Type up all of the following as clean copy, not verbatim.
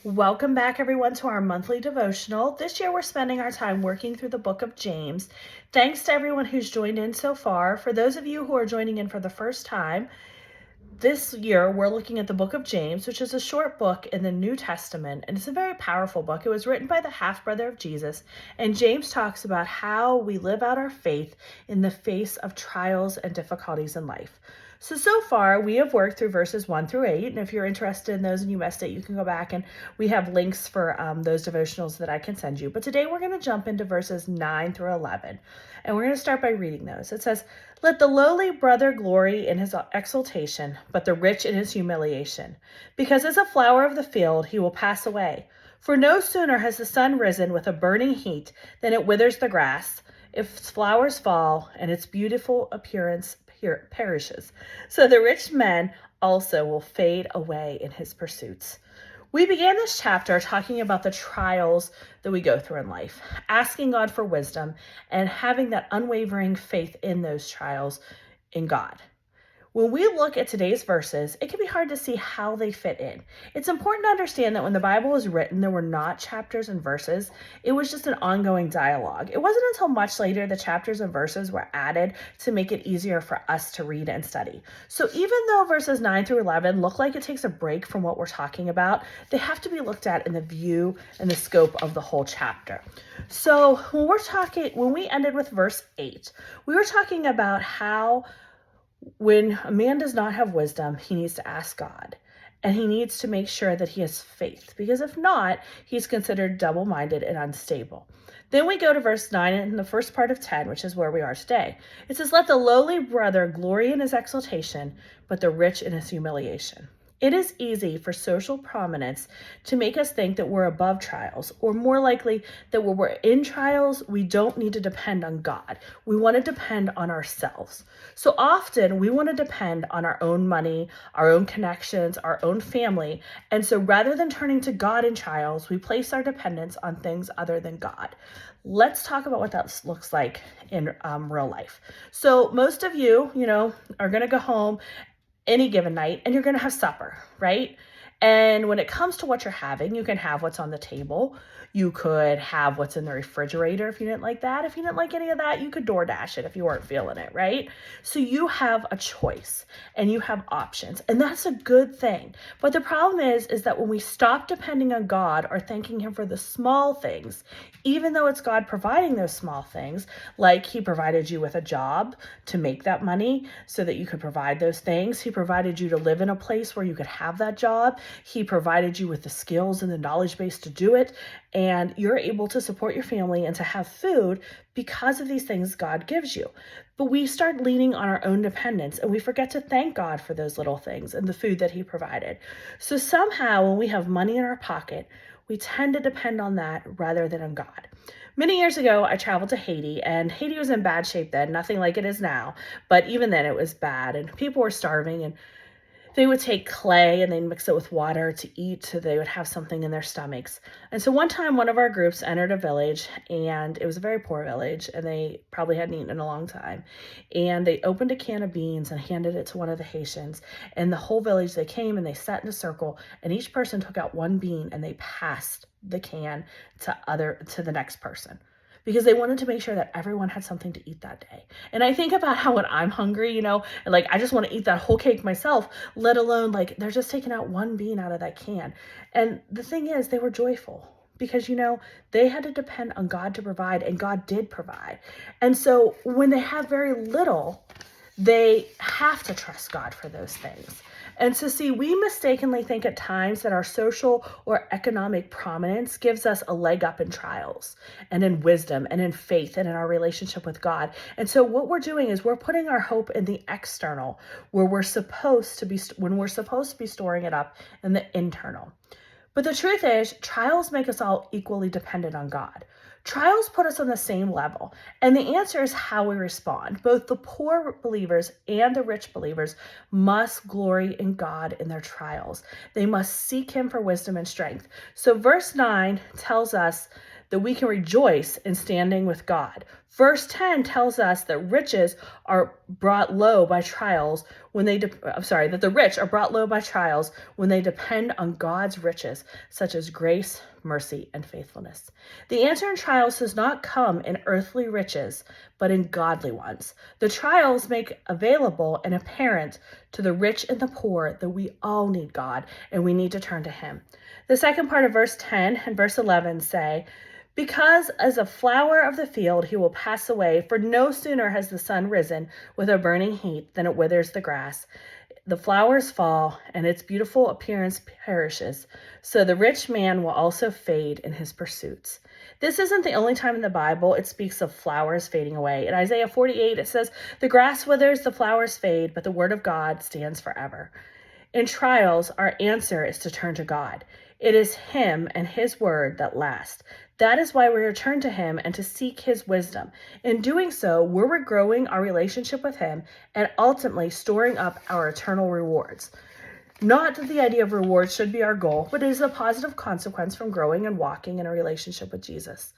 Welcome back, everyone, to our monthly devotional. This year, we're spending our time working through the book of James. Thanks to everyone who's joined in so far. For those of you who are joining in for the first time, this year, we're looking at the book of James, which is a short book in the New Testament, and it's a very powerful book. It was written by the half-brother of Jesus, and James talks about how we live out our faith in the face of trials and difficulties in life. So far, we have worked through verses 1 through 8, and if you're interested in those and you missed it, you can go back and we have links for those devotionals that I can send you. But today, we're going to jump into verses 9 through 11, and we're going to start by reading those. It says, "Let the lowly brother glory in his exaltation, but the rich in his humiliation. Because as a flower of the field, he will pass away. For no sooner has the sun risen with a burning heat than it withers the grass. Its flowers fall, and its beautiful appearance perishes. So the rich man also will fade away in his pursuits." We began this chapter talking about the trials that we go through in life, asking God for wisdom and having that unwavering faith in those trials in God. When we look at today's verses, it can be hard to see how they fit in. It's important to understand that when the Bible was written, there were not chapters and verses. It was just an ongoing dialogue. It wasn't until much later the chapters and verses were added to make it easier for us to read and study. So even though verses 9 through 11 look like it takes a break from what we're talking about, they have to be looked at in the view and the scope of the whole chapter. So when we ended with verse 8, we were talking about how when a man does not have wisdom, he needs to ask God, and he needs to make sure that he has faith, because if not, he's considered double-minded and unstable. Then we go to verse 9 and the first part of 10, which is where we are today. It says, "Let the lowly brother glory in his exaltation, but the rich in his humiliation." It is easy for social prominence to make us think that we're above trials, or more likely that when we're in trials, we don't need to depend on God. We want to depend on ourselves. So often we want to depend on our own money, our own connections, our own family. And so rather than turning to God in trials, we place our dependence on things other than God. Let's talk about what that looks like in real life. So most of you, are going to go home any given night and you're going to have supper, right? And when it comes to what you're having, you can have what's on the table. You could have what's in the refrigerator if you didn't like that. If you didn't like any of that, you could DoorDash it if you weren't feeling it, right? So you have a choice and you have options, and that's a good thing. But the problem is that when we stop depending on God or thanking him for the small things, even though it's God providing those small things, like he provided you with a job to make that money so that you could provide those things. He provided you to live in a place where you could have that job. He provided you with the skills and the knowledge base to do it, and you're able to support your family and to have food because of these things God gives you. But we start leaning on our own dependence, and we forget to thank God for those little things and the food that he provided. So somehow when we have money in our pocket, we tend to depend on that rather than on God. Many years ago, I traveled to Haiti, and Haiti was in bad shape then, nothing like it is now. But even then, it was bad, and people were starving, and they would take clay and they'd mix it with water to eat so they would have something in their stomachs. And so one time, one of our groups entered a village, and it was a very poor village, and they probably hadn't eaten in a long time. And they opened a can of beans and handed it to one of the Haitians. And the whole village, they came and they sat in a circle, and each person took out one bean and they passed the can to the next person, because they wanted to make sure that everyone had something to eat that day. And I think about how when I'm hungry, and like I just want to eat that whole cake myself, let alone like they're just taking out one bean out of that can. And the thing is, they were joyful because, they had to depend on God to provide, and God did provide. And so when they have very little, they have to trust God for those things. And so see, we mistakenly think at times that our social or economic prominence gives us a leg up in trials and in wisdom and in faith and in our relationship with God. And so what we're doing is we're putting our hope in the external, when we're supposed to be storing it up in the internal. But the truth is, trials make us all equally dependent on God. Trials put us on the same level, and the answer is how we respond. Both the poor believers and the rich believers must glory in God in their trials. They must seek him for wisdom and strength. So verse 9 tells us that we can rejoice in standing with God Verse 10 tells us that riches are brought low by trials when they, that the rich are brought low by trials when they depend on God's riches, such as grace, mercy, and faithfulness. The answer in trials does not come in earthly riches, but in godly ones. The trials make available and apparent to the rich and the poor that we all need God and we need to turn to Him. The second part of verse 10 and verse 11 say, because as a flower of the field he will pass away, for no sooner has the sun risen with a burning heat than it withers the grass. The flowers fall, and its beautiful appearance perishes. So the rich man will also fade in his pursuits. This isn't the only time in the Bible it speaks of flowers fading away. In Isaiah 48, it says, the grass withers, the flowers fade, but the word of God stands forever. In trials, our answer is to turn to God. It is Him and His word that last. That is why we return to Him and to seek His wisdom. In doing so, we're growing our relationship with Him and ultimately storing up our eternal rewards. Not that the idea of rewards should be our goal, but it is a positive consequence from growing and walking in a relationship with Jesus.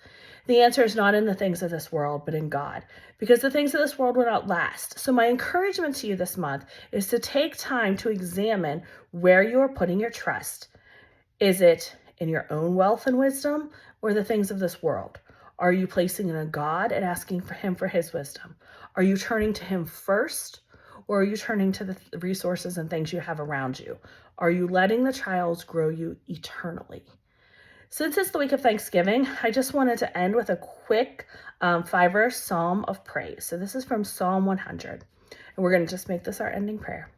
The answer is not in the things of this world, but in God, because the things of this world will not last. So my encouragement to you this month is to take time to examine where you are putting your trust. Is it in your own wealth and wisdom or the things of this world? Are you placing it in God and asking for Him for His wisdom? Are you turning to Him first, or are you turning to the resources and things you have around you? Are you letting the trials grow you eternally? Since it's the week of Thanksgiving, I just wanted to end with a quick 5-verse psalm of praise. So this is from Psalm 100. And we're going to just make this our ending prayer.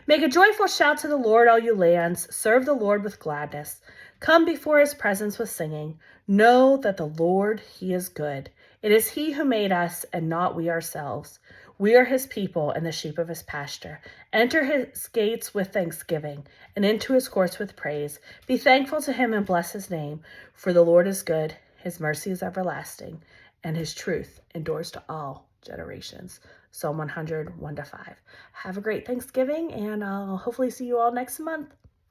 Make a joyful shout to the Lord, all you lands. Serve the Lord with gladness. Come before His presence with singing. Know that the Lord, He is good. It is He who made us and not we ourselves. We are His people and the sheep of His pasture. Enter His gates with thanksgiving and into His courts with praise. Be thankful to Him and bless His name, for the Lord is good. His mercy is everlasting, and His truth endures to all generations. Psalm 100, 1-5. Have a great Thanksgiving, and I'll hopefully see you all next month.